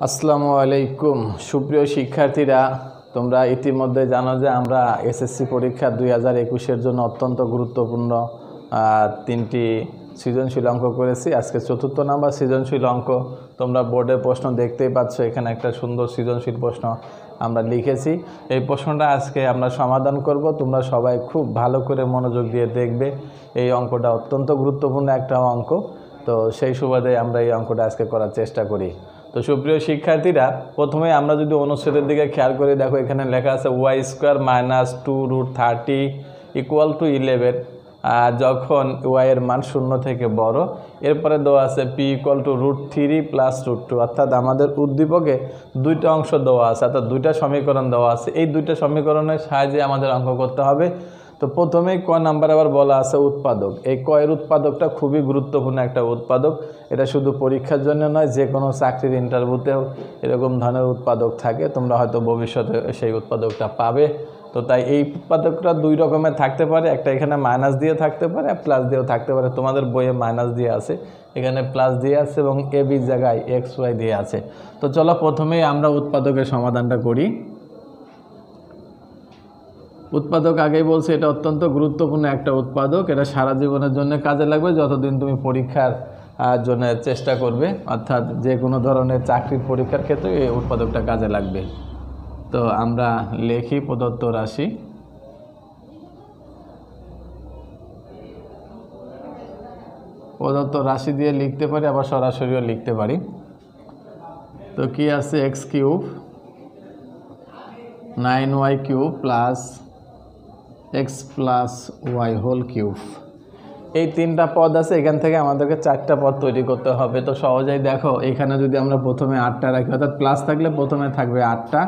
আসসালামু আলাইকুম সুপ্রিয় শিক্ষার্থীরা, তোমরা ইতিমধ্যে জানো যে আমরা এসএসসি পরীক্ষা 2021-এর জন্য অত্যন্ত গুরুত্বপূর্ণ তিনটি সৃজনশীল অঙ্ক করেছি। আজকে চতুর্থ নাম্বার সৃজনশীল অঙ্ক। তোমরা বোর্ডের প্রশ্ন দেখতেই পাচ্ছ, এখানে একটা সুন্দর সৃজনশীল প্রশ্ন আমরা লিখেছি। এই প্রশ্নটা আজকে আমরা সমাধান করব। তোমরা সবাই খুব ভালো করে মনোযোগ দিয়ে দেখবে। এই অঙ্কটা অত্যন্ত গুরুত্বপূর্ণ একটা অঙ্ক, তো সেই সুবাদে আমরা এই অঙ্কটা আজকে করার চেষ্টা করি। তো সুপ্রিয় শিক্ষার্থীরা, প্রথমে আমরা যদি অনুচ্ছেদের দিকে খেয়াল করি, দেখো এখানে লেখা আছে y² - 2√30 = 11। যখন y এর মান 0 থেকে বড়, এরপরে দেওয়া আছে p = √3 + √2, অর্থাৎ আমাদের উদ্দীপকে দুইটা অংশ দেওয়া আছে, অর্থাৎ দুইটা সমীকরণ দেওয়া আছে। এই দুইটা সমীকরণের সাহায্যে আমাদের অঙ্ক করতে হবে। তো প্রথমেই ক নাম্বার আবার বলা আছে উৎপাদক। এই কয়ের উৎপাদকটা খুবই গুরুত্বপূর্ণ একটা উৎপাদক। এটা শুধু পরীক্ষার জন্য নয়, যে কোনো চাকরির ইন্টারভিউতেও এরকম ধরনের উৎপাদক থাকে। তোমরা হয়তো ভবিষ্যতে সেই উৎপাদকটা পাবে। তো তাই এই উৎপাদকটা দুই রকমের থাকতে পারে, একটা এখানে মাইনাস দিয়ে থাকতে পারে, প্লাস দিয়েও থাকতে পারে। তোমাদের বইয়ে মাইনাস দিয়ে আছে, এখানে প্লাস দিয়ে আছে এবং এ বি জায়গায় XY দিয়ে আছে। তো চলো প্রথমেই আমরা উৎপাদকের সমাধানটা করি। উৎপাদক আগেই বলছি, এটা অত্যন্ত গুরুত্বপূর্ণ একটা উৎপাদক। এটা সারা জীবনের জন্য কাজে লাগবে, যতদিন তুমি পরীক্ষার জন্য চেষ্টা করবে, অর্থাৎ যে কোনো ধরনের চাকরির পরীক্ষার ক্ষেত্রে এই উৎপাদকটা কাজে লাগবে। তো আমরা লিখি প্রদত্ত রাশি। প্রদত্ত রাশি দিয়ে লিখতে পারি, আবার সরাসরিও লিখতে পারি। তো কি আছে, x³ 9y³ plus x + y³ এই তিনটা পদ আছে। এখান থেকে আমাদেরকে চারটা পদ তৈরি করতে হবে। তো সহজেই দেখো, এখানে যদি আমরা প্রথমে 8টা রাখি, অর্থাৎ প্লাস থাকলে প্রথমে থাকবে 8টা,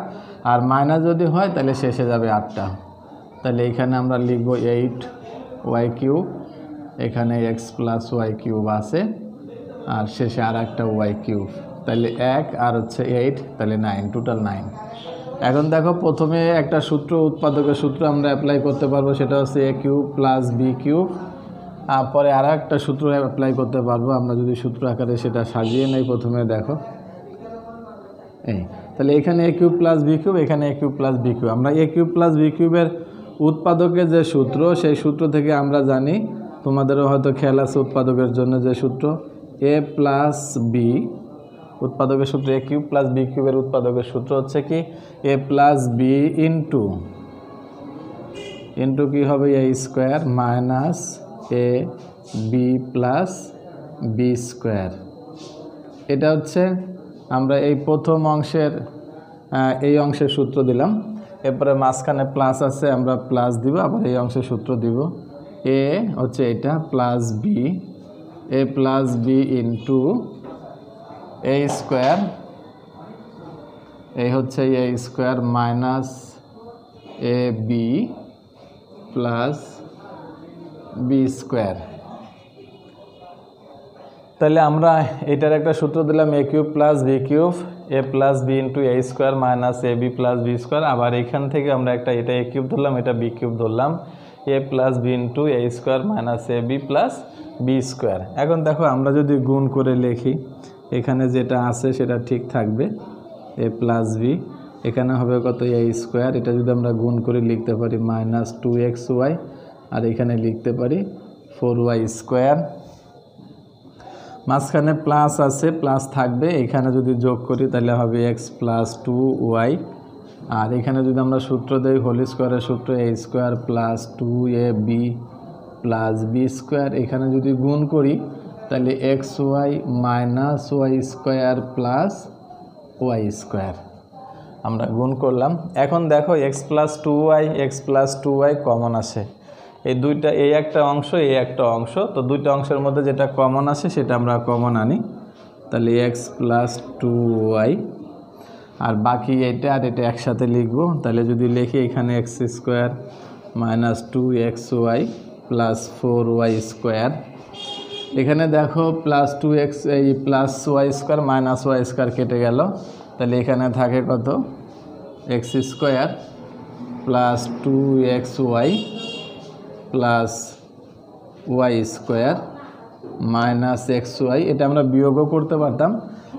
আর মাইনাস যদি হয় তাহলে শেষে যাবে 8টা। তাহলে এখানে আমরা লিখব 8y³, এখানে x + y³ আছে, আর শেষে আর একটা y³। তাহলে 1 আর হচ্ছে 8, তাহলে 9, টোটাল 9। এখন দেখো, প্রথমে একটা সূত্র, উৎপাদকের সূত্র আমরা অ্যাপ্লাই করতে পারবো, সেটা হচ্ছে a³ + b³। পরে আর একটা সূত্র অ্যাপ্লাই করতে পারবো আমরা, যদি সূত্র আকারে সেটা সাজিয়ে নেই। প্রথমে দেখো এই, তাহলে এখানে a³ + b³, এখানে a³ + b³। আমরা a³ + b³ উৎপাদকের যে সূত্র, সেই সূত্র থেকে আমরা জানি, তোমাদেরও হয়তো খেয়াল আছে উৎপাদকের জন্য যে সূত্র, a + b। উৎপাদকের সূত্র a³ + b³ উৎপাদকের সূত্র হচ্ছে কি, a + b ইন্টু কি হবে, a² - ab + b²। এটা হচ্ছে আমরা এই প্রথম অংশের এই অংশের সূত্র দিলাম। এরপরে মাঝখানে প্লাস আছে, আমরা প্লাস দিব, আবার এই অংশের সূত্র দিব। a হচ্ছে এটা + b, a + b into a², এই হচ্ছে a² - ab + b²। তাহলে আমরা এটার একটা সূত্র দিলাম, a³ + b³, a + b into a² - ab + b²। আবার এখান থেকে আমরা একটা, এটা a³ ধরলাম, এটা b³ ধরলাম, a + b into a² - ab + b²। এখন দেখো, আমরা যদি গুণ করে লিখি, এখানে যেটা আছে সেটা ঠিক থাকবে, a + b, এখানে হবে কত, a²। এটা যদি আমরা গুণ করে লিখতে পারি -2xy, আর এখানে লিখতে পারি 4y²। মাঝখানে প্লাস আছে, প্লাস থাকবে, এখানে যদি যোগ করি তাহলে হবে x + 2y। আর এখানে যদি আমরা সূত্র দেই, হোল স্কোয়ারের সূত্র, a² + 2ab + b²। এখানে যদি গুণ করি তাহলে xy - y² + y²। আমরা গুণ করলাম। এখন দেখো, x + 2y কমন আসে। এই দুইটা, এই একটা অংশ, এই একটা অংশ, তো দুইটা অংশের মধ্যে যেটা কমন আসে সেটা আমরা কমন আনি। তাহলে x + 2y, আর বাকি এটা আর এটা একসাথে লিখবো। তাহলে যদি লিখি, এখানে x² - 2xy + 4y²। এখানে দেখো +2x, এই +y² - y² কেটে গেল। তাহলে এখানে থাকে কত, x² + 2xy plus y² minus xy, এটা আমরা বিয়োগও করতে পারতাম,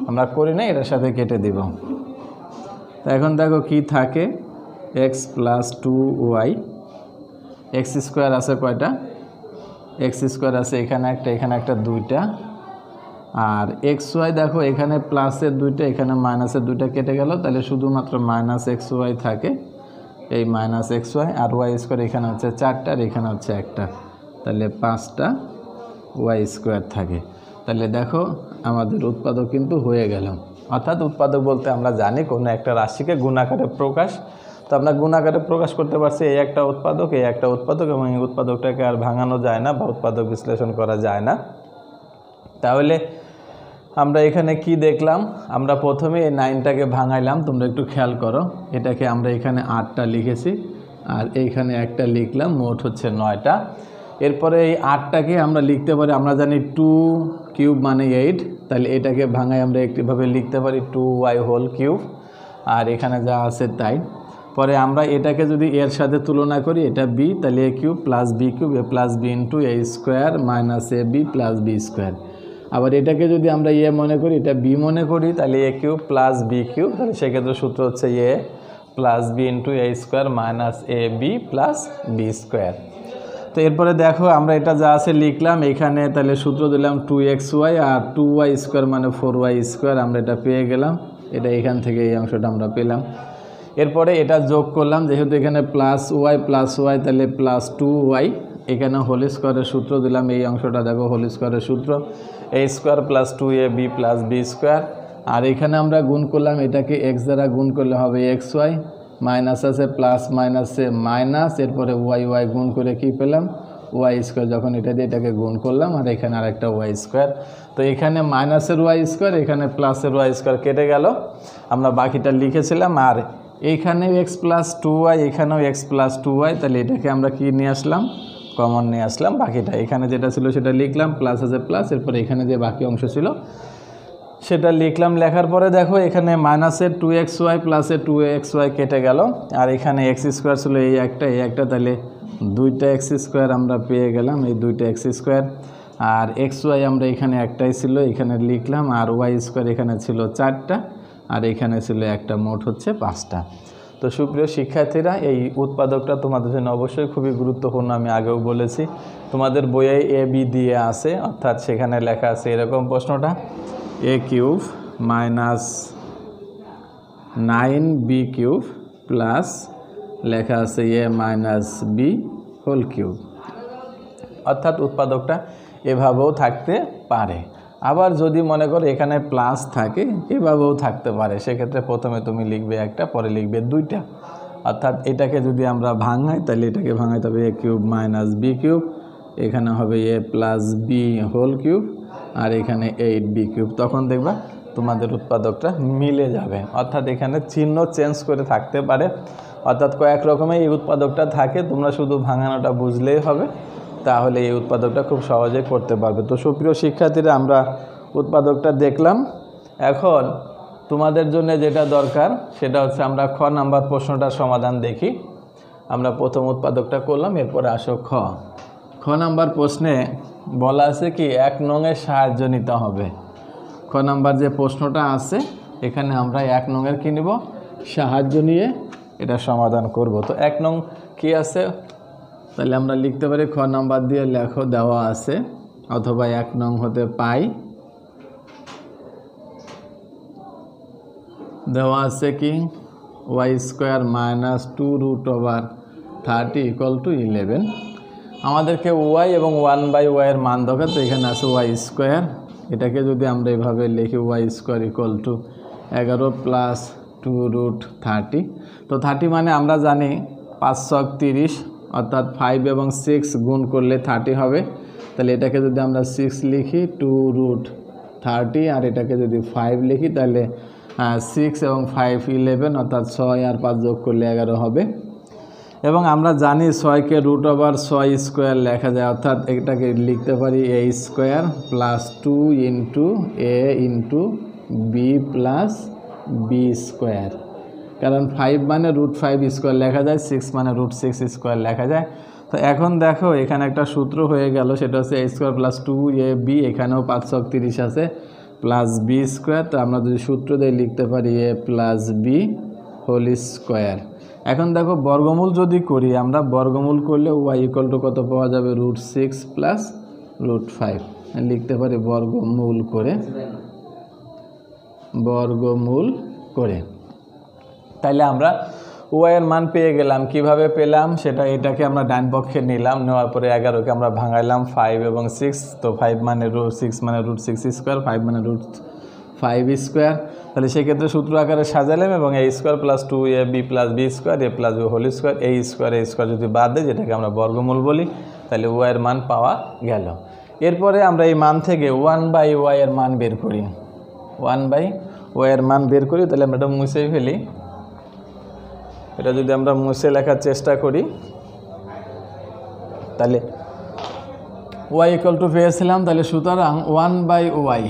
আমরা করি না, এটার সাথে কেটে দিব। তো এখন দেখো কি থাকে, x plus 2y, x square আছে কয়টা, এক্স স্কোয়ার আছে এখানে একটা দুইটা, আর এক্স ওয়াই দেখো এখানে প্লাসের দুইটা এখানে মাইনাসের দুইটা কেটে গেল, তাহলে শুধুমাত্র মাইনাস এক্স ওয়াই থাকে, এই মাইনাস এক্স ওয়াই, আর ওয়াই স্কোয়ার এখানে হচ্ছে 4টা আর এখানে হচ্ছে 1টা, তাহলে 5টা ওয়াই স্কোয়ার থাকে। তাহলে দেখো আমাদের উৎপাদক কিন্তু হয়ে গেল। অর্থাৎ উৎপাদক বলতে আমরা জানি কোনো একটা রাশিকে গুণাকারে প্রকাশ, তো আমরা গুণাকারে প্রকাশ করতে পারছি এই একটা উৎপাদক, এই একটা উৎপাদক, এবং এই উৎপাদকটাকে আর ভাঙানো যায় না বা উৎপাদক বিশ্লেষণ করা যায় না। তাহলে আমরা এখানে কি দেখলাম, আমরা প্রথমে এই 9টাকে ভাঙাইলাম, তোমরা একটু খেয়াল করো, এটাকে আমরা এখানে 8টা লিখেছি আর এইখানে একটা লিখলাম, মোট হচ্ছে 9টা। এরপরে এই 8টাকে আমরা লিখতে পারি, আমরা জানি 2 কিউব মানে 8, তাহলে এটাকে ভাঙাই আমরা একটিভাবে লিখতে পারি 2y হোল কিউব, আর এখানে যা আছে তাই। পরে আমরা এটাকে যদি এর সাথে তুলনা করি, এটা b, তাহলে a cube plus b cube, a plus b into a square minus a b plus B square. আবার এটাকে যদি আমরা এ মনে করি, এটা বি মনে করি, তাহলে এ কিউব প্লাস বি কিউব, তাহলে সেক্ষেত্রে সূত্র হচ্ছে এ plus B into A square minus a b plus B square. তো এরপরে দেখো আমরা এটা যা আছে লিখলাম এখানে, তাহলে সূত্র দিলাম 2xy আর 2y স্কোয়ার মানে 4y স্কোয়ার, আমরা এটা পেয়ে গেলাম, এটা এখান থেকে এই অংশটা আমরা পেলাম। এরপরে এটা যোগ করলাম, যেহেতু এখানে প্লাস ওয়াই তাহলে প্লাস 2y, এখানে হোল স্কোয়ারের সূত্র দিলাম, এই অংশটা দেখো হোল স্কোয়ারের সূত্র A square plus 2ab plus B square, আর এখানে আমরা গুণ করলাম, এটাকে এক্স দ্বারা গুণ করলে হবে xy, মাইনাস আছে প্লাস মাইনাসে মাইনাস, এরপরে ওয়াই গুণ করে কি পেলাম ওয়াই স্কোয়ার, যখন এটা দিয়ে এটাকে গুণ করলাম, আর এখানে আরেকটা ওয়াই স্কোয়ার। তো এখানে মাইনাসের ওয়াই স্কোয়ার, এখানে প্লাসের ওয়াই স্কোয়ার কেটে গেল, আমরা বাকিটা লিখেছিলাম। আর এইখানেও এক্স প্লাস 2y, এখানেও এক্স প্লাস 2y, তাহলে এটাকে আমরা কি নিয়ে আসলাম, কমন নিয়ে আসলাম, বাকিটা এখানে যেটা ছিল সেটা লিখলাম, প্লাস আছে প্লাস, এরপরে এখানে যে বাকি অংশ ছিল সেটা লিখলাম। লেখার পরে দেখো এখানে মাইনাসের 2xy প্লাসের 2xy কেটে গেল, আর এখানে এক্স স্কোয়ার ছিল এই একটা, তাহলে 2টা এক্স স্কোয়ার আমরা পেয়ে গেলাম, এই 2টা এক্স স্কোয়ার, আর xy আমরা এখানে একটাই ছিল এখানে লিখলাম, আর ওয়াই স্কোয়ার এখানে ছিল 4টা আর এখানে ছিল একটা, মোট হচ্ছে 5টা। তো সুপ্রিয় শিক্ষার্থীরা, এই উৎপাদকটা তোমাদের জন্য অবশ্যই খুবই গুরুত্বপূর্ণ, আমি আগেও বলেছি। তোমাদের বইয়ে এ বি দিয়ে আছে, অর্থাৎ সেখানে লেখা আছে এরকম প্রশ্নটা, A cube minus 9b cube plus লেখা আছে A minus B whole cube. অর্থাৎ উৎপাদকটা এভাবেও থাকতে পারে, আবার যদি মনে করো এখানে প্লাস থাকে এভাবেও থাকতে পারে, সেক্ষেত্রে প্রথমে তুমি লিখবে একটা, পরে লিখবে 2টা। অর্থাৎ এটাকে যদি আমরা ভাঙাই, তাহলে এটাকে ভাঙাইতে হবে এ কিউব মাইনাস বি কিউব, এখানে হবে এ প্লাস বি হোল কিউব, আর এখানে 8b কিউব। তখন দেখবা তোমাদের উৎপাদকটা মিলে যাবে। অর্থাৎ এখানে চিহ্ন চেঞ্জ করে থাকতে পারে, অর্থাৎ কয়েক রকমের এই উৎপাদকটা থাকে, তোমরা শুধু ভাঙানোটা বুঝলেই হবে, তাহলে এই উৎপাদকটা খুব সহজে করতে পারবে। তো সুপ্রিয় শিক্ষার্থীরা, আমরা উৎপাদকটা দেখলাম। এখন তোমাদের জন্য যেটা দরকার সেটা হচ্ছে আমরা খ নাম্বার প্রশ্নটার সমাধান দেখি। আমরা প্রথম উৎপাদকটা করলাম, এরপরে আসো খ নাম্বার প্রশ্নে বলা আছে কি 1 নংয়ের সাহায্য নিতে হবে। খ নাম্বার যে প্রশ্নটা আছে এখানে আমরা 1 নংয়ের কি নিব, সাহায্য নিয়ে এটা সমাধান করব। তো 1 নং কি আছে, তাহলে আমরা লিখতে পারি খ নাম্বার দিয়ে লেখো, দেওয়া আছে, অথবা 1 নং হতে পাই, দেওয়া আছে কি ওয়াই স্কোয়ার মাইনাস 2√30 = 11। আমাদেরকে ওয়াই এবং 1/y এর মান দরকার, তো এখানে আছে ওয়াই স্কোয়ার, এটাকে যদি আমরা এভাবে লিখি ওয়াই স্কোয়ার = 11 প্লাস 2√30। তো 30 মানে আমরা জানি 5 × 30, অর্থাৎ 5 এবং 6 গুণ করলে 30 হবে, তাহলে এটাকে যদি আমরা 6 লিখি 2√30, আর এটাকে যদি 5 লিখি তাহলে 6 এবং 5 11, অর্থাৎ 6 আর 5 যোগ করলে 11 হবে। এবং আমরা জানি 6কে √6² লেখা যায়, অর্থাৎ এটাকে লিখতে পারি a square plus 2 × a × b plus b square, কারণ 5 মানে √5² লেখা যায়, 6 মানে √6² লেখা যায়। তো এখন দেখো এখানে একটা সূত্র হয়ে গেল, সেটা হচ্ছে a² + 2ab, এখানেও 5 × 30 আছে, প্লাস বি স্কোয়ার। তো আমরা যদি সূত্র দিয়ে লিখতে পারি এ প্লাস বি হোল স্কোয়ার। এখন দেখো বর্গমূল যদি করি আমরা, বর্গমূল করলে ওয়াই ইকুয়াল টু কত পাওয়া যাবে, √6 প্লাস √5 লিখতে পারি বর্গমূল করে। তাইলে আমরা ওয়াই এর মান পেয়ে গেলাম। কিভাবে পেলাম সেটা, এটাকে আমরা ডান পক্ষে নিলাম, নেওয়ার পরে 11কে আমরা ভাঙাইলাম 5 এবং 6। তো 5 মানে √6 মানে √6 স্কোয়ার, 5 মানে √5 স্কোয়ার। তাহলে সেক্ষেত্রে সূত্র আকারে সাজালাম এবং a square plus 2ab plus B square a plus B whole square, a square যদি বাদ দেয় যেটাকে আমরা বর্গমূল বলি, তাহলে ওয়াই এর মান পাওয়া গেল। এরপরে আমরা এই মান থেকে 1/y এর মান বের করি। 1/y এর মান বের করি, তাহলে আমরা এটা মুছে ফেলি। এটা যদি আমরা মুছে লেখার চেষ্টা করি, তাহলে y ইকুয়াল টু পেয়েছিলাম, তাহলে সুতরাং 1/y,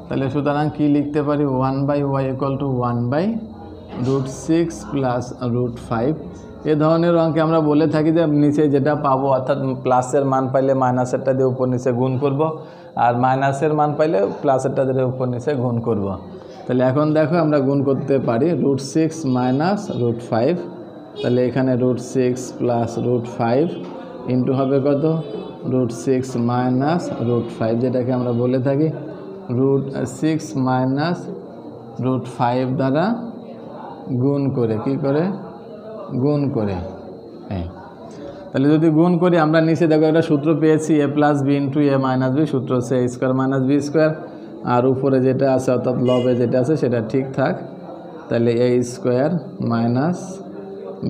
তাহলে সুতরাং কি লিখতে পারি, 1/y ইকুয়াল টু 1/√6 প্লাস √5। এ ধরনের অঙ্কে আমরা বলে থাকি যে নিচে যেটা পাবো, অর্থাৎ প্লাসের মান পাইলে মাইনাসেরটা দিয়ে উপর নিচে গুণ করব, আর মাইনাসের মান পাইলে প্লাসেরটা দিয়ে উপর নিচে গুণ করব। তাহলে এখন দেখো আমরা গুণ করতে পারি √6 মাইনাস √5, তাহলে এখানে √6 প্লাস √5 ইন্টু হবে কত, √6 মাইনাস √5, যেটাকে আমরা বলে থাকি √6 মাইনাস √5 দ্বারা গুণ করে, কি করে গুণ করে। হ্যাঁ, তাহলে যদি গুণ করি আমরা নিচে দেখো একটা সূত্র পেয়েছি, a plus B into A minus B, সূত্র হচ্ছে a square minus B square, আর উপরে যেটা আছে অর্থাৎ লবে যেটা আছে সেটা ঠিক থাক। তাহলে a square minus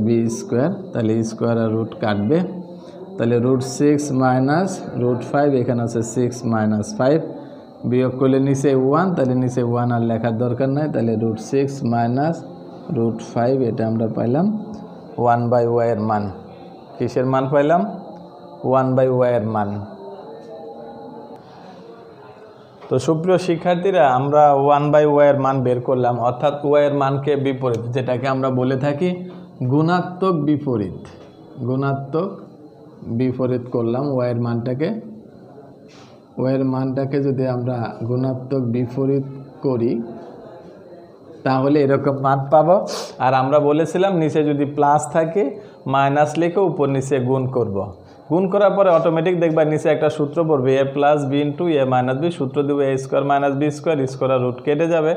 B square, তাহলে স্কোয়ার আর রুট কাটবে, তাহলে √6 মাইনাস √5, এখানে আছে 6 মাইনাস 5, বিয়োগ করলে নিচে 1, তাহলে নিচে 1 আর লেখার দরকার নাই, তাহলে √6 মাইনাস √5, এটা আমরা পাইলাম 1/y এর মান। কিসের মান পাইলাম, 1/y এর মান। তো সুপ্রিয় শিক্ষার্থীরা, আমরা 1/y এর মান বের করলাম, অর্থাৎ y এর মানকে বিপরীত, যেটাকে আমরা বলে থাকি গুণাত্মক বিপরীত। গুণাত্মক বিপরীত করলাম y এর মানটাকে যদি আমরা গুণাত্মক বিপরীত করি তাহলে এরকম মান পাবো। আর আমরা বলেছিলাম নিচে যদি প্লাস থাকে মাইনাস লিখে উপর নিচে গুণ করব। গুণ করার পরে অটোমেটিক দেখবা নিচে একটা সূত্র পড়বে a plus B into A minus B, সূত্র দেবো a square minus B square, square root কেটে যাবে,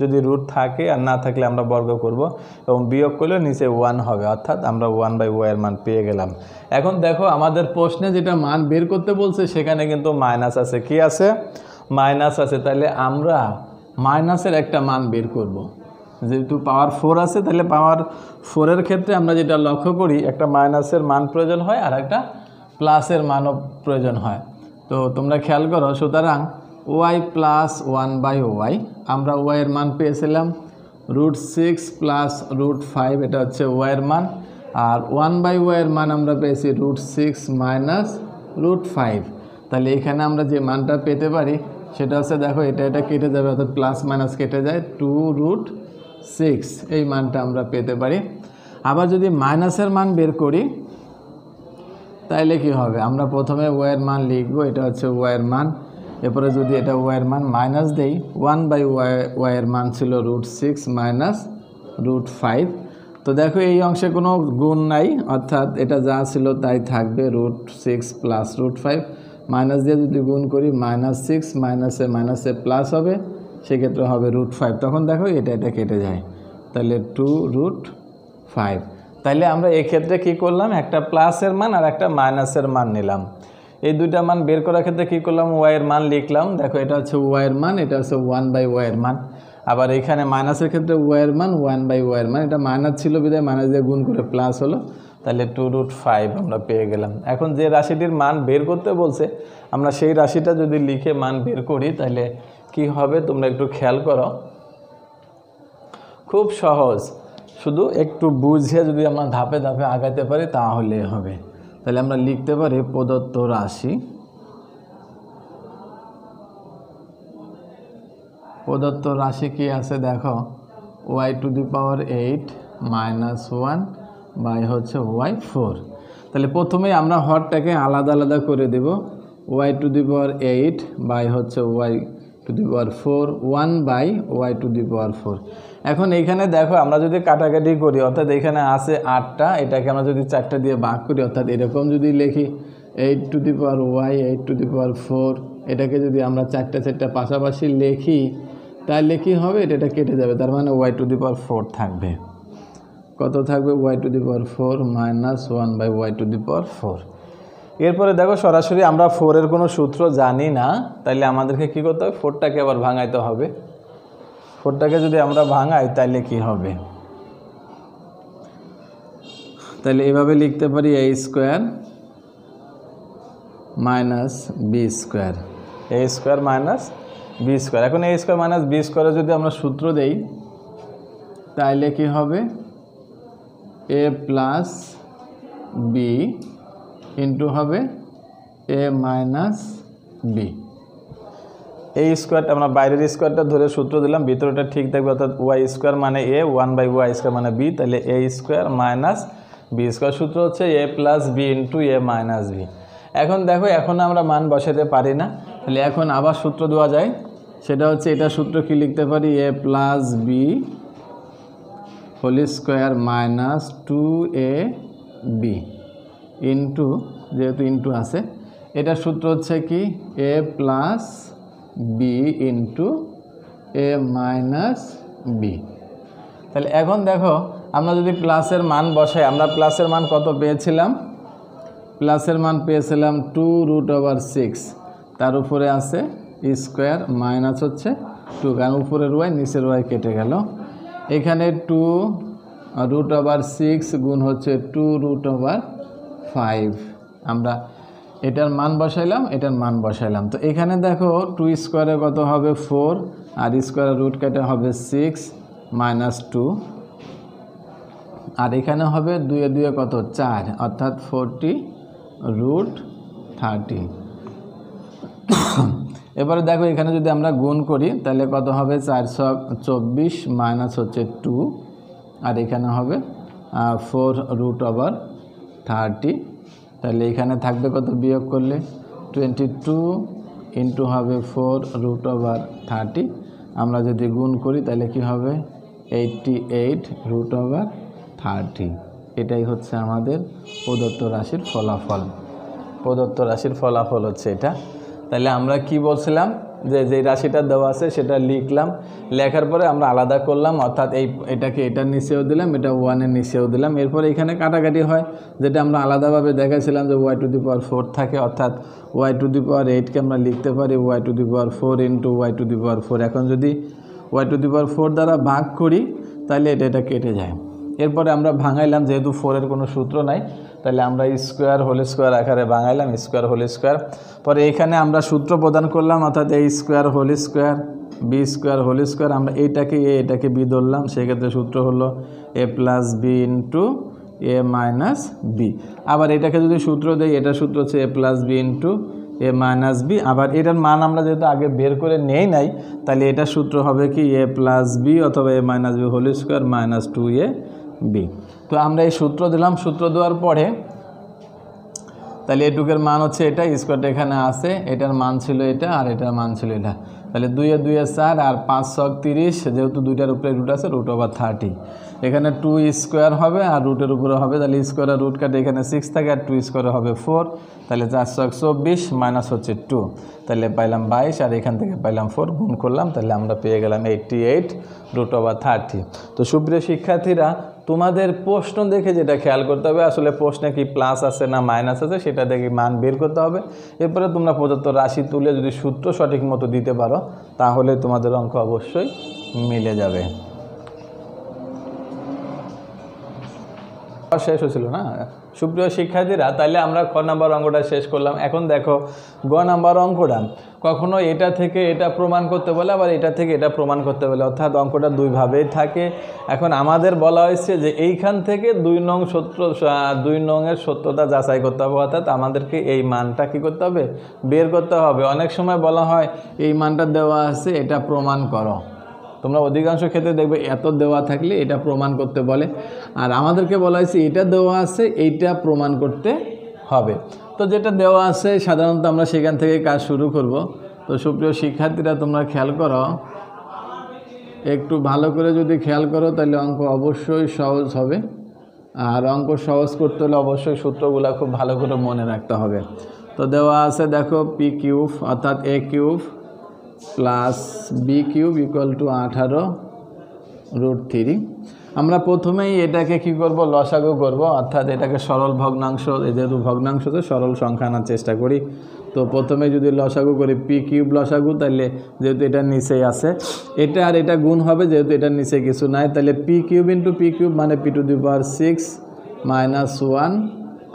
যদি রুট থাকে আর না থাকলে আমরা বর্গ করব এবং বিয়োগ করলে নিচে 1 হবে, অর্থাৎ আমরা 1/y এর মান পেয়ে গেলাম। এখন দেখো আমাদের প্রশ্নে যেটা মান বের করতে বলছে সেখানে কিন্তু মাইনাস আছে। কি আছে, মাইনাস আছে। তাহলে আমরা মাইনাসের একটা মান বের করব। যেহেতু পাওয়ার 4 আছে, তাহলে পাওয়ার 4 এর ক্ষেত্রে আমরা যেটা লক্ষ্য করি, একটা মাইনাসের মান প্রয়োজন হয় আর একটা প্লাসের মানও প্রয়োজন হয়। তো তোমরা খেয়াল করো, সুতরাং y প্লাস 1/y, আমরা y এর মান পেয়েছিলাম √6 প্লাস √5, এটা হচ্ছে y এর মান, আর 1/y এর মান আমরা পেয়েছি √6 মাইনাস √5। তাহলে এখানে আমরা যে মানটা পেতে পারি সেটা হচ্ছে, দেখো এটা কেটে যাবে, অর্থাৎ প্লাস মাইনাস কেটে যায়, 2√6, এই মানটা আমরা পেতে পারি। আবার যদি মাইনাসের মান বের করি তাইলে কি হবে, আমরা প্রথমে y এর মান লিখবো, এটা হচ্ছে y এর মান, এরপরে যদি এটা y এর মান মাইনাস দেই, 1/y এর মান ছিল √6 মাইনাস √5। তো দেখো এই অংশে কোনো গুণ নাই, অর্থাৎ এটা যা ছিল তাই থাকবে, √6 প্লাস √5, মাইনাস দিয়ে যদি গুণ করি -6, মাইনাসে প্লাস হবে, সেক্ষেত্রে হবে √5, তখন দেখো এটা কেটে যায়, তাহলে 2√5। তাইলে আমরা এক্ষেত্রে কি করলাম, একটা প্লাসের মান আর একটা মাইনাসের মান নিলাম। এই দুইটা মান বের করার ক্ষেত্রে কি করলাম, y এর মান লিখলাম, দেখো এটা হচ্ছে y এর মান, এটা হচ্ছে 1/y এর মান। আবার এখানে মাইনাসের ক্ষেত্রে y এর মান 1/y এর মান, এটা মাইনাস ছিল বিধায় মাইনাস দিয়ে গুণ করে প্লাস হলো, তাহলে 2√5 আমরা পেয়ে গেলাম। এখন যে রাশিটির মান বের করতে বলছে আমরা সেই রাশিটা যদি লিখে মান বের করি তাহলে কি হবে তোমরা একটু খেয়াল করো, খুব সহজ, শুধু একটু বুঝে যদি আমরা ধাপে ধাপে আগাতে পারি তাহলে হবে। তাহলে আমরা লিখতে পারি প্রদত্ত রাশি, প্রদত্ত রাশি কি আছে দেখো, y⁸ -1 বাই হচ্ছে y4। তাহলে প্রথমেই আমরা হরটাকে আলাদা আলাদা করে দেব, y⁸ বাই হচ্ছে to the power 4 1/y to the power 4। এখন এইখানে দেখো আমরা যদি কাটাকাটি করি অর্থাৎ এখানে আছে 8টা, এটাকে আমরা যদি 4টা দিয়ে ভাগ করি অর্থাৎ এরকম যদি লিখি 8 to the power y 8 to the power 4, এটাকে যদি আমরা 4টা পাশাপাশি লিখি তাহলে কি হবে, এটা কেটে যাবে, তার মানে y টু দি পাওয়ার 4 থাকবে। কত থাকবে, y to the power 4 minus 1/y to the power 4। এরপরে দেখো সরাসরি আমরা 4 এর কোনো সূত্র জানি না, তাইলে আমাদেরকে কি করতে হবে, 4টাকে আবার ভাঙাইতে হবে। 4টাকে যদি আমরা ভাঙাই তাহলে কি হবে, তাহলে এভাবে লিখতে পারি a square minus B square, a square minus B square. এখন a স্কোয়ার মাইনাস বি স্কোয়ারে যদি আমরা সূত্র দেই তাহলে কি হবে, a প্লাস বি ইন্টু হবে a মাইনাস বি। এই স্কোয়ারটা আমরা বাইরের স্কোয়ারটা ধরে সূত্র দিলাম, ভিতরেটা ঠিক থাকবে, অর্থাৎ ওয়াই স্কোয়ার মানে a 1/y স্কোয়ার মানে b, তাহলে a square minus B square. সূত্র হচ্ছে a plus B into a minus b. এখন দেখো এখন আমরা মান বসাতে পারি না, তাহলে এখন আবার সূত্র দেওয়া যায়, সেটা হচ্ছে এটা সূত্র কি লিখতে পারি, a plus B whole square minus 2ab into, যেহেতু ইন্টু আছে, এটার সূত্র হচ্ছে কি a plus B into a minus b. তাহলে এখন দেখো আমরা যদি প্লাসের মান বসাই, আমরা প্লাসের মান কত পেয়েছিলাম, প্লাসের মান পেয়েছিলাম 2√6, তার উপরে আছে স্কোয়ার মাইনাস হচ্ছে 2, কারণ উপরের ওয়াই নিচের ওয়াই কেটে গেল। এখানে 2√6 গুণ হচ্ছে 2√5, আমরা এটার মান বসাইলাম, এটার মান বসাইলাম। তো এখানে দেখো 2 স্কোয়ারে কত হবে 4, আর স্কোয়ারের রুট কেটে হবে 6 মাইনাস 2, আর এখানে হবে 2 এ 2 কত 4, অর্থাৎ 40√30। এবারে দেখো এখানে যদি আমরা গুণ করি তাহলে কত হবে, 424 মাইনাস হচ্ছে 2, আর এখানে হবে 4√30। তাহলে এখানে থাকবে কত, বিয়োগ করলে 22 ইন্টু হবে 4√30। আমরা যদি গুণ করি তাহলে কি হবে 88√30। এটাই হচ্ছে আমাদের প্রদত্ত রাশির ফলাফল। প্রদত্ত রাশির ফলাফল হচ্ছে এটা। তাহলে আমরা কি বলছিলাম, যে যেই রাশিটা দেওয়া আছে সেটা লিখলাম, লেখার পরে আমরা আলাদা করলাম, অর্থাৎ এটাকে এটার নিচেও দিলাম, এটা 1-এর নিচেও দিলাম। এরপরে এখানে কাটাকাটি হয়, যেটা আমরা আলাদাভাবে দেখাইছিলাম যে y টু দি পাওয়ার 4 থাকে, অর্থাৎ y টু দি পাওয়ার 8কে আমরা লিখতে পারি y to the power 4 into y to the power 4। এখন যদি y টু দি পাওয়ার 4 দ্বারা ভাগ করি তাহলে এটা কেটে যায়। এরপরে আমরা ভাঙাইলাম, যেহেতু 4-এর কোনো সূত্র নাই, তাহলে আমরা স্কোয়ার হোল স্কোয়ার আকারে ভাঙাইলাম, স্কোয়ার হোল স্কোয়ার। পরে এখানে আমরা সূত্র প্রদান করলাম, অর্থাৎ a square whole square b square whole square. আমরা এইটাকে a এটাকে b ধরলাম, সেক্ষেত্রে সূত্র হলো a plus B into a minus b. আবার এটাকে যদি সূত্র দেই, এটার সূত্র হচ্ছে a plus B into a minus b. আবার এটার মান আমরা যেহেতু আগে বের করে নেই নাই, তাহলে এটার সূত্র হবে কি a প্লাস বি অথবা a minus B whole square minus 2ab। তো আমরা এই সূত্র দিলাম, সূত্র দেওয়ার পরে তাহলে এটুকের মান হচ্ছে এটা, স্কোয়ারটা এখানে আছে, এটার মান ছিল এটা আর এটার মান ছিল এটা। তাহলে 2 এ 2 এ 4 আর 5 × 30, যেহেতু দুইটার উপরে রুট আছে √30। এখানে 2 স্কোয়ার হবে আর রুটের উপরে হবে, তাহলে স্কোয়ার আর রুট কাটে এখানে 6 থাকে, আর 2 স্কোয়ারে হবে 4, তাহলে 4 × 24 মাইনাস হচ্ছে 2, তাহলে পাইলাম 22, আর এখান থেকে পাইলাম 4, গুণ করলাম, তাহলে আমরা পেয়ে গেলাম 88√30। তো সুপ্রিয় শিক্ষার্থীরা, তোমাদের প্রশ্ন দেখে যেটা খেয়াল করতে হবে, আসলে প্রশ্নে কি প্লাস আছে না মাইনাস আছে সেটা দেখে মান বের করতে হবে। এরপরে তোমরা প্রদত্ত রাশি তুলে যদি সূত্র সঠিক মতো দিতে পারো তাহলে তোমাদের অঙ্ক অবশ্যই মিলে যাবে। শেষ হয়েছিল না সুপ্রিয় শিক্ষার্থীরা? তাহলে আমরা ক নাম্বার অঙ্কটা শেষ করলাম। এখন দেখো গ নাম্বার অঙ্কটা, কখনো এটা থেকে এটা প্রমাণ করতে বলে, আবার এটা থেকে এটা প্রমাণ করতে বলে, অর্থাৎ অঙ্কটা দুইভাবেই থাকে। এখন আমাদের বলা হয়েছে যে এইখান থেকে 2 নংয়ের সত্যতা যাচাই করতে হবে, অর্থাৎ আমাদেরকে এই মানটা কী করতে হবে, বের করতে হবে। অনেক সময় বলা হয় এই মানটা দেওয়া আছে, এটা প্রমাণ করো। তোমরা অধিকাংশ ক্ষেত্রে দেখবে এত দেওয়া থাকলে এটা প্রমাণ করতে বলে, আর আমাদেরকে বলা হয়েছে এটা দেওয়া আছে, এইটা প্রমাণ করতে হবে। তো যেটা দেওয়া আছে সাধারণত আমরা সেখান থেকে কাজ শুরু করব। তো সুপ্রিয় শিক্ষার্থীরা তোমরা খেয়াল করো, একটু ভালো করে যদি খেয়াল করো তাহলে অঙ্ক অবশ্যই সহজ হবে। আর অঙ্ক সহজ করতে হলে অবশ্যই সূত্রগুলো খুব ভালো করে মনে রাখতে হবে। তো দেওয়া আছে দেখো পি কিউব অর্থাৎ A cube plus B cube equal to 18√3। আমরা প্রথমেই এটাকে কি করব, লসাগু করব, অর্থাৎ এটাকে সরল ভগ্নাংশ, যেহেতু ভগ্নাংশ তো সরল সংখ্যা আনার চেষ্টা করি। তো প্রথমে যদি লসাগু করি পি কিউব লসাগু, তাহলে যেহেতু এটার নিচেই আছে এটা আর এটা গুণ হবে, যেহেতু এটার নিচে কিছু নাই, তাহলে P cube into P cube মানে পি টু দি পাওয়ার 6 - 1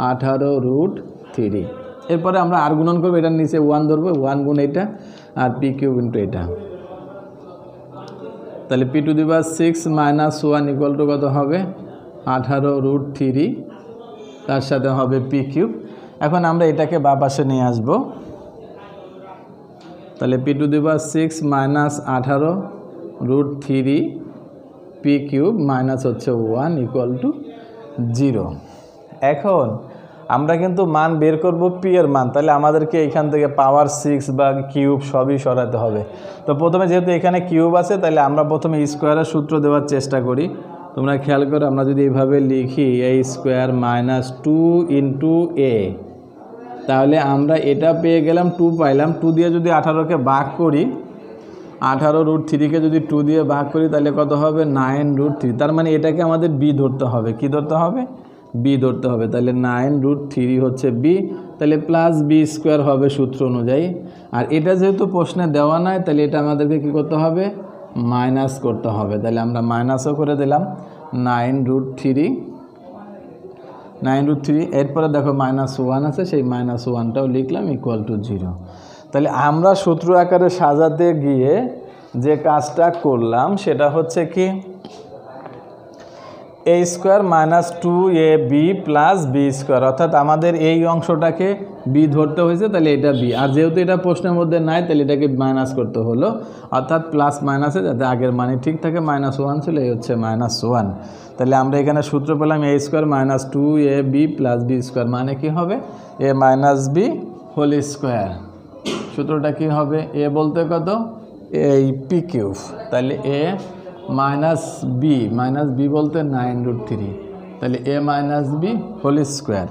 18√3। এরপরে আমরা আর গুণন করবো, এটার নিচে 1 ধরবো, 1 গুণ এটা আর পি কিউব ইন্টু এটা, তাহলে P two the power 6 - 1 equal to কত হবে 18√3, তার সাথে হবে পি কিউব। এখন আমরা এটাকে বাঁ পাশে নিয়ে আসব, তাহলে P two the power 6 - 18√3 P cube minus হচ্ছে 1 ইকুয়াল টু 0। এখন আমরা কিন্তু মান বের করব পি এর মান, তাহলে আমাদেরকে এখান থেকে পাওয়ার 6 বা কিউব সবই সরাতে হবে। তো প্রথমে যেহেতু এখানে কিউব আছে, তাহলে আমরা প্রথমে স্কোয়ারের সূত্র দেওয়ার চেষ্টা করি। তোমরা খেয়াল করো, আমরা যদি এইভাবে লিখি a স্কোয়ার মাইনাস 2 ইন্টু এ, তাহলে আমরা এটা পেয়ে গেলাম 2 পাইলাম। 2 দিয়ে যদি 18কে ভাগ করি, 18√3কে যদি 2 দিয়ে ভাগ করি তাহলে কত হবে 9√3। তার মানে এটাকে আমাদের বি ধরতে হবে। কি ধরতে হবে? বি ধরতে হবে। তাহলে 9√3 হচ্ছে বি, তাহলে প্লাস বি স্কোয়ার হবে সূত্র অনুযায়ী। আর এটা যেহেতু প্রশ্নে দেওয়া নাই, তাহলে এটা আমাদেরকে কি করতে হবে, মাইনাস করতে হবে। তাহলে আমরা মাইনাসও করে দিলাম 9√3। এরপরে দেখো -1 আছে, সেই -1টাও লিখলাম ইকুয়াল টু 0। তাহলে আমরা সূত্র আকারে সাজাতে গিয়ে যে কাজটা করলাম সেটা হচ্ছে কি, a square minus 2ab plus B square, অর্থাৎ আমাদের এই অংশটাকে বি ধরতে হয়েছে, তাহলে এটা বি। আর যেহেতু এটা প্রশ্নের মধ্যে নাই, তাহলে এটাকে মাইনাস করতে হলো, অর্থাৎ প্লাস মাইনাসে যাতে আগের মানে ঠিক থাকে, -1 ছিল, এই হচ্ছে -1। তাহলে আমরা এখানে সূত্র পেলাম a square minus 2ab plus B square মানে কি হবে a minus B whole square. সূত্রটা কি হবে, এ বলতে কত, এই পি কিউব, তাহলে এ মাইনাস বি বলতে 9√3, তাহলে এ মাইনাস বি হোল স্কোয়ার।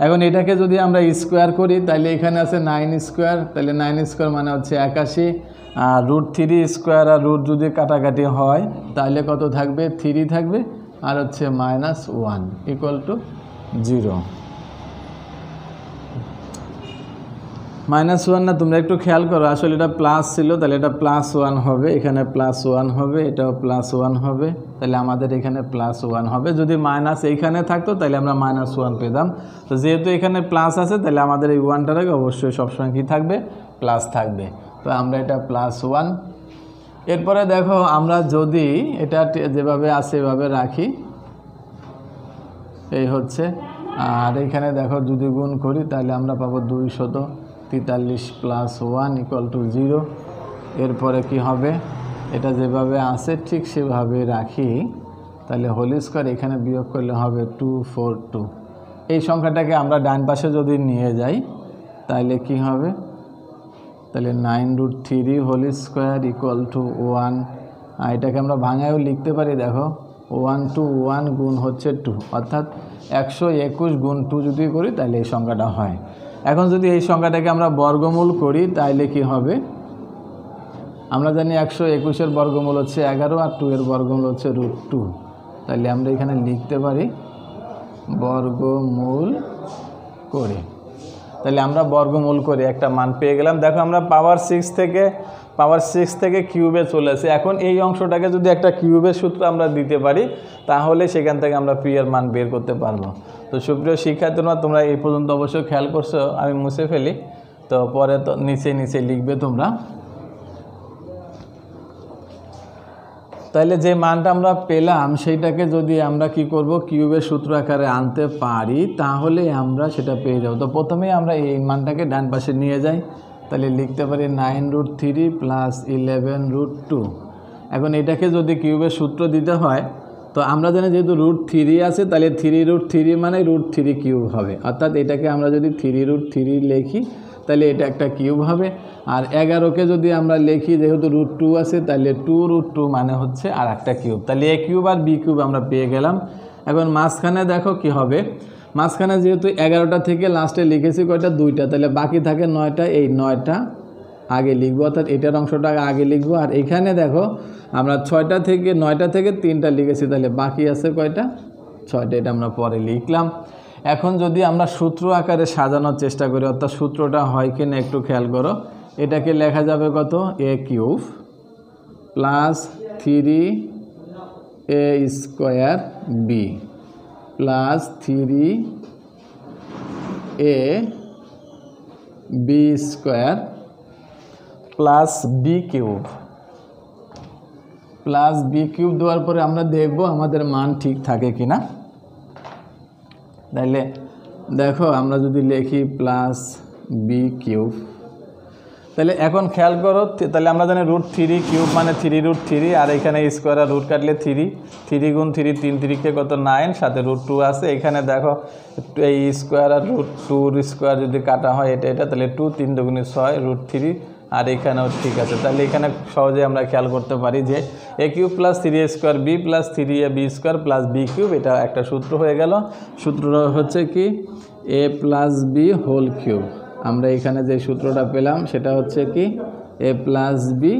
এখন এটাকে যদি আমরা স্কোয়ার করি, তাহলে এখানে আছে 9 স্কোয়ার, তাহলে 9 স্কোয়ার মানে হচ্ছে 81, আর √3 স্কোয়ার আর রুট যদি কাটাকাটি হয় তাহলে কত থাকবে, 3 থাকবে, আর হচ্ছে -1 ইকুয়াল টু 0। -1 না, তোমরা একটু খেয়াল করো, আসলে এটা প্লাস ছিল, তাহলে এটা +1 হবে, এখানে +1 হবে, এটাও +1 হবে, তাহলে আমাদের এখানে +1 হবে। যদি মাইনাস এইখানে থাকতো তাহলে আমরা -1 পেতাম। তো যেহেতু এখানে প্লাস আছে, তাহলে আমাদের এই 1টার আগে অবশ্যই সবসময় কী থাকবে, প্লাস থাকবে। তো আমরা এটা +1। এরপরে দেখো, আমরা যদি এটা যেভাবে আছে এভাবে রাখি, এই হচ্ছে, আর এখানে দেখো যদি গুণ করি তাহলে আমরা পাবো 243 + 1 ইকুয়াল টু 0। এরপরে কি হবে, এটা যেভাবে আছে ঠিক সেভাবে রাখি, তাহলে হোল স্কোয়ার এখানে বিয়োগ করলে হবে 242। এই সংখ্যাটাকে আমরা ডান পাশে যদি নিয়ে যাই তাহলে কি হবে, তাহলে 9√3 হোল স্কোয়ার ইকুয়াল টু 1। আর এটাকে আমরা ভাঙায়ও লিখতে পারি, দেখো 1 to 1 গুণ হচ্ছে 2, অর্থাৎ 121 গুণ 2 যদি করি তাহলে এই সংখ্যাটা হয়। এখন যদি এই সংখ্যাটাকে আমরা বর্গমূল করি তাহলে কি হবে, আমরা জানি 121-এর বর্গমূল হচ্ছে 11, আর 2 এর বর্গমূল হচ্ছে √2, তাহলে আমরা এখানে লিখতে পারি বর্গমূল করে। তাহলে আমরা বর্গমূল করে একটা মান পেয়ে গেলাম। দেখো আমরা পাওয়ার 6 থেকে কিউবে চলে আসে। এখন এই অংশটাকে যদি একটা কিউবের সূত্র আমরা দিতে পারি তাহলে সেখান থেকে আমরা পি এর মান বের করতে পারবো। তো সুপ্রিয় শিক্ষার্থীরা, তোমরা এই পর্যন্ত অবশ্যই খেয়াল করছো, আমি মুছে ফেলি, তো পরে তো নিচে লিখবে তোমরা। তাহলে যে মানটা আমরা পেলাম সেইটাকে যদি আমরা কি করব, কিউবের সূত্র আকারে আনতে পারি তাহলে আমরা সেটা পেয়ে যাব। তো প্রথমে আমরা এই মানটাকে ডান পাশে নিয়ে যাই, তাহলে লিখতে পারি 9√3 + 11√2। এখন এটাকে যদি কিউবের সূত্র দিতে হয়, তো আমরা জানি যেহেতু √3 আছে, তাহলে 3√3 মানে √3 কিউব হবে, অর্থাৎ এটাকে আমরা যদি 3√3 লিখি তাহলে এটা একটা কিউব হবে। আর 11কে যদি আমরা লিখি যেহেতু √2 আছে তাহলে 2√2 মানে হচ্ছে আর একটা কিউব। তাহলে এ কিউব আর বি কিউব আমরা পেয়ে গেলাম। এখন মাঝখানে দেখো কি হবে, মাঝখানে যেহেতু 11টা থেকে লাস্টে লিখেছি কয়টা 2টা, তাহলে বাকি থাকে 9টা, এই 9টা আগে লিখবো, অর্থাৎ এটার অংশটা আগে লিখবো। আর এখানে দেখো আমরা 9টা থেকে 3টা লিখেছি, তাহলে বাকি আছে কয়টা 6টা, এটা আমরা পরে লিখলাম। এখন যদি আমরা সূত্র আকারে সাজানোর চেষ্টা করি, অর্থাৎ সূত্রটা হয় কি না একটু খেয়াল করো। এটাকে লেখা যাবে কত, A cube plus 3a² B plus 3ab² plus B cube দেওয়ার পরে আমরা দেখব আমাদের মান ঠিক থাকে কিনা। তাহলে দেখো আমরা যদি লিখি প্লাস বি কিউব, তাহলে এখন খেয়াল করো, তাহলে আমরা জানি √3 কিউব মানে 3√3, আর এখানে স্কোয়ার আর রুট কাটলে 3 গুণ 3 3 3 কত 9, সাথে √2 আছে। এখানে দেখো এই স্কোয়ার আর √2 স্কোয়ার যদি কাটা হয় এটা তাহলে 2 3 দুগুণে 6 √3, আর এখানেও ঠিক আছে। তাহলে এখানে সহজে আমরা খেয়াল করতে পারি যে A cube plus 3a² B plus 3ab² plus B cube, এটা একটা সূত্র হয়ে গেল। সূত্রটা হচ্ছে কি a plus B whole cube. আমরা এখানে যে সূত্রটা পেলাম সেটা হচ্ছে কি a plus B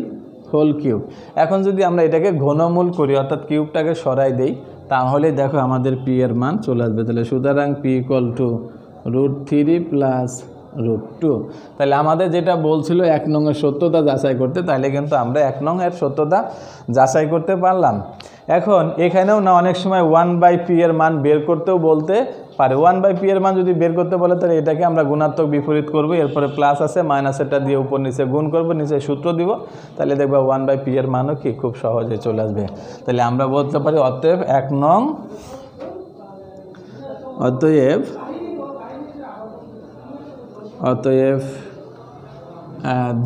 whole cube. এখন যদি আমরা এটাকে ঘনমূল করি, অর্থাৎ কিউবটাকে সরাই দেই, তাহলে দেখো আমাদের পি এর মান চলে আসবে। তাহলে সুতরাং পি √3 প্লাস √2। তাহলে আমাদের যেটা বলছিল 1 নং-এর সত্যতা যাচাই করতে, তাহলে কিন্তু আমরা 1 নং-এর সত্যতা যাচাই করতে পারলাম। এখন এখানেও না অনেক সময় 1/p এর মান বের করতেও বলতে পারে। 1/p এর মান যদি বের করতে বলে তাহলে এটাকে আমরা গুণাত্মক বিপরীত করব, এরপরে প্লাস আছে মাইনাসেরটা দিয়ে উপর নিচে গুণ করব, নিচে সূত্র দিব, তাহলে দেখবা 1/p এর মানও কি খুব সহজে চলে আসবে। তাহলে আমরা বলতে পারি অতএব 1 নং, অতএব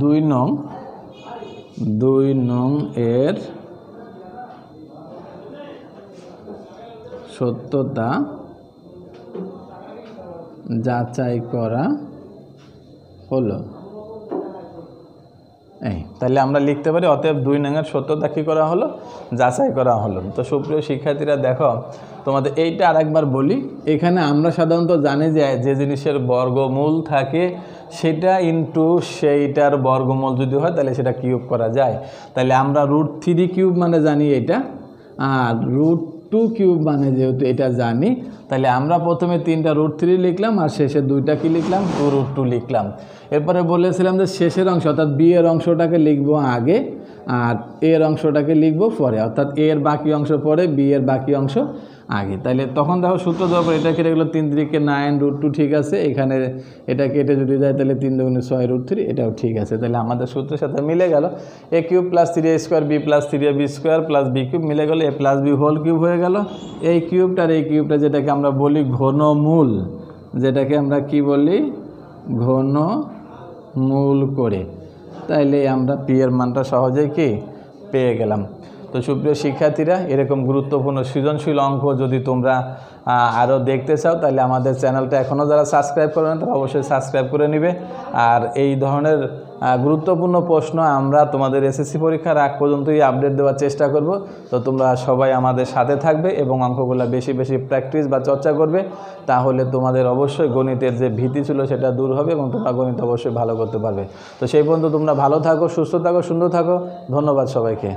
2 নং এর সত্যতা যাচাই করা হলো। তাহলে আমরা লিখতে পারি অতএব 2 নং-এর সত্যতা কী করা হলো, যাচাই করা হলো। তো সুপ্রিয় শিক্ষার্থীরা দেখো তোমাদের এইটা আরেকবার বলি, এখানে আমরা সাধারণত জানি যে জিনিসের বর্গমূল থাকে সেটা ইনটু সেইটার বর্গমূল যদি হয় তাহলে সেটা কিউব করা যায়। তাহলে আমরা √3 কিউব মানে জানি এটা, আর √2 কিউব মানে যেহেতু এটা জানি, তাহলে আমরা প্রথমে 3টা √3 লিখলাম আর শেষে 2টা কি লিখলাম 2√2 লিখলাম। এরপরে বলেছিলাম যে শেষের অংশ অর্থাৎ বি এর অংশটাকে লিখব আগে আর এর অংশটাকে লিখব পরে, অর্থাৎ এ এর বাকি অংশ পরে বি এর বাকি অংশ আগে। তাহলে তখন দেখো সূত্র দেওয়ার পর এটা কেটে গেলো 3 3 9 √2 ঠিক আছে, এখানে এটা কেটে যদি যায় তাহলে 3 2 6 √3 এটাও ঠিক আছে। তাহলে আমাদের সূত্রের সাথে মিলে গেল A cube plus 3a² B plus 3ab² plus B cube মিলে গেল A plus B whole cube হয়ে গেল। এই কিউবটা আর এই কিউবটা যেটাকে আমরা বলি ঘনমূল, যেটাকে আমরা কি বলি ঘনমূল করে, তাইলে আমরা পি এর মানটা সহজেই কি পেয়ে গেলাম। তো সুপ্রিয় শিক্ষার্থীরা এরকম গুরুত্বপূর্ণ সৃজনশীল অঙ্ক যদি তোমরা আরও দেখতে চাও তাহলে আমাদের চ্যানেলটা এখনও যারা সাবস্ক্রাইব করে না তারা অবশ্যই সাবস্ক্রাইব করে নেবে। আর এই ধরনের গুরুত্বপূর্ণ প্রশ্ন আমরা তোমাদের এসএসসি পরীক্ষার আগ পর্যন্তই আপডেট দেওয়ার চেষ্টা করব। তো তোমরা সবাই আমাদের সাথে থাকবে এবং অঙ্কগুলো বেশি বেশি প্র্যাকটিস বা চর্চা করবে, তাহলে তোমাদের অবশ্যই গণিতের যে ভীতি ছিল সেটা দূর হবে এবং তোমরা গণিত অবশ্যই ভালো করতে পারবে। তো সেই পর্যন্ত তোমরা ভালো থাকো, সুস্থ থাকো, সুন্দর থাকো। ধন্যবাদ সবাইকে।